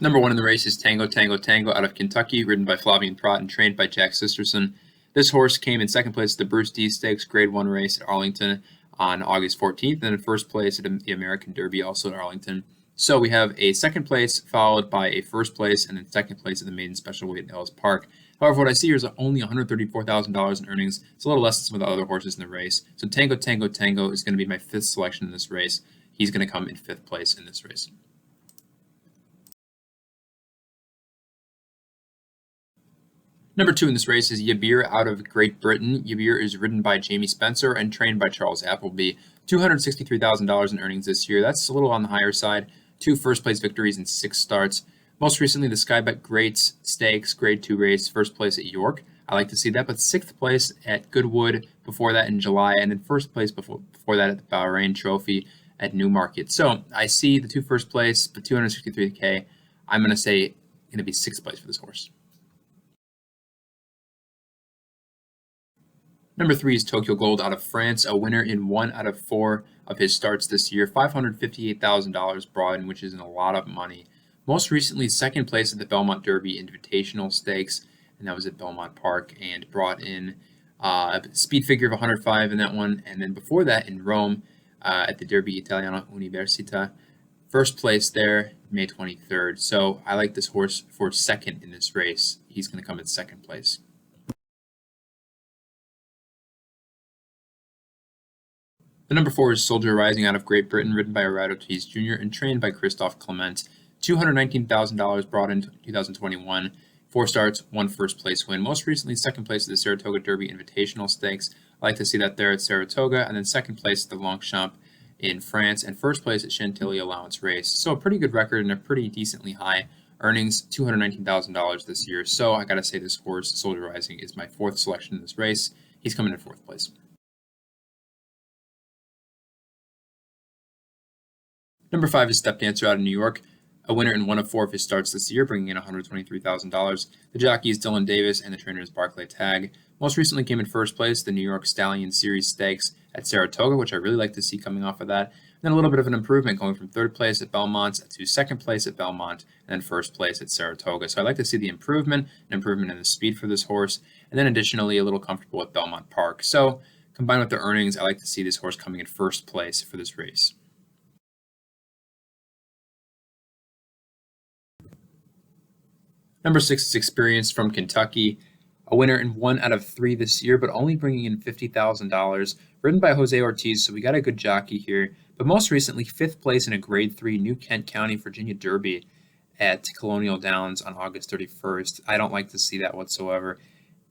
Number 1 in the race is Tango Tango Tango out of Kentucky, ridden by Flavien Prat and trained by Jack Sisterson. This horse came in second place at the Bruce D Stakes Grade 1 race at Arlington on August 14th, and in first place at the American Derby, also at Arlington. So we have a second place followed by a first place and then second place at the maiden special weight at Ellis Park. However, what I see here is only $134,000 in earnings. It's a little less than some of the other horses in the race. So Tango Tango Tango is going to be my 5th selection in this race. He's going to come in 5th place in this race. Number 2 in this race is Yabir out of Great Britain. Yabir is ridden by Jamie Spencer and trained by Charles Appleby. $263,000 in earnings this year. That's a little on the higher side. 2 first-place victories in 6 starts. Most recently, the Skybet Greats Stakes Grade 2 race, first place at York. I like to see that, but 6th place at Goodwood before that in July, and then first place before that at the Bahrain Trophy at Newmarket. So I see the 2 first place, but $263K. I'm going to say going to be 6th place for this horse. Number 3 is Tokyo Gold out of France, a winner in 1 out of 4 of his starts this year. $558,000 brought in, which isn't a lot of money. Most recently, second place at the Belmont Derby Invitational Stakes, and that was at Belmont Park, and brought in a speed figure of 105 in that one. And then before that in Rome at the Derby Italiano Università, first place there, May 23rd. So I like this horse for second in this race. He's going to come in second place. The number 4 is Soldier Rising out of Great Britain, ridden by Rado Ortiz Jr. and trained by Christophe Clement. $219,000 brought in 2021. 4 starts, 1 first place win. Most recently, second place at the Saratoga Derby Invitational Stakes. I like to see that there at Saratoga, and then second place at the Longchamp in France, and first place at Chantilly Allowance Race. So a pretty good record and a pretty decently high earnings, $219,000 this year. So I got to say this horse, Soldier Rising, is my 4th selection in this race. He's coming in 4th place. Number 5 is Step Dancer out of New York, a winner in 1 of 4 of his starts this year, bringing in $123,000. The jockey is Dylan Davis, and the trainer is Barclay Tagg. Most recently came in first place the New York Stallion Series Stakes at Saratoga, which I really like to see coming off of that. And then a little bit of an improvement going from 3rd place at Belmont to 2nd place at Belmont, and then 1st place at Saratoga. So I like to see the improvement in the speed for this horse, and then additionally a little comfortable at Belmont Park. So combined with the earnings, I like to see this horse coming in 1st place for this race. Number 6 is Experience from Kentucky, a winner in 1 out of 3 this year, but only bringing in $50,000, ridden by Jose Ortiz, so we got a good jockey here. But most recently, 5th place in a Grade 3 New Kent County, Virginia Derby at Colonial Downs on August 31st. I don't like to see that whatsoever.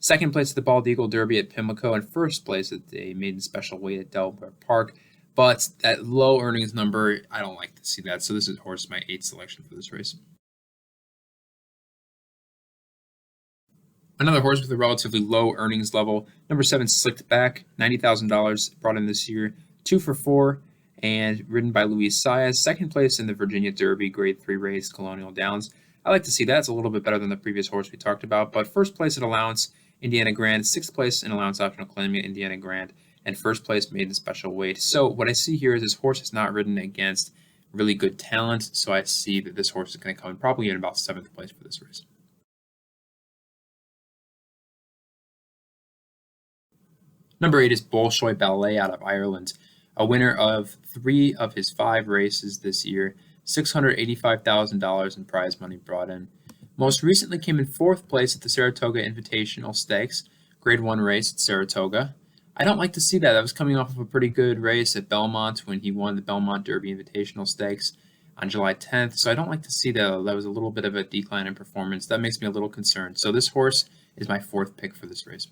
2nd place at the Bald Eagle Derby at Pimlico, and 1st place at the maiden special weight at Delaware Park. But that low earnings number, I don't like to see that. So this is horse my 8th selection for this race. Another horse with a relatively low earnings level, number 7, Slicked Back, $90,000 brought in this year, 2 for 4, and ridden by Luis Saez, 2nd place in the Virginia Derby Grade 3 race, Colonial Downs. I like to see that. It's a little bit better than the previous horse we talked about, but 1st place at Allowance, Indiana Grand, 6th place in Allowance Optional Claim at Indiana Grand, and 1st place maiden special weight. So what I see here is this horse is not ridden against really good talent, so I see that this horse is going to come in probably in about 7th place for this race. Number 8 is Bolshoi Ballet out of Ireland, a winner of 3 of his 5 races this year, $685,000 in prize money brought in. Most recently came in 4th place at the Saratoga Invitational Stakes, Grade 1 race at Saratoga. I don't like to see that. That was coming off of a pretty good race at Belmont when he won the Belmont Derby Invitational Stakes on July 10th, so I don't like to see that. That was a little bit of a decline in performance. That makes me a little concerned. So this horse is my 4th pick for this race.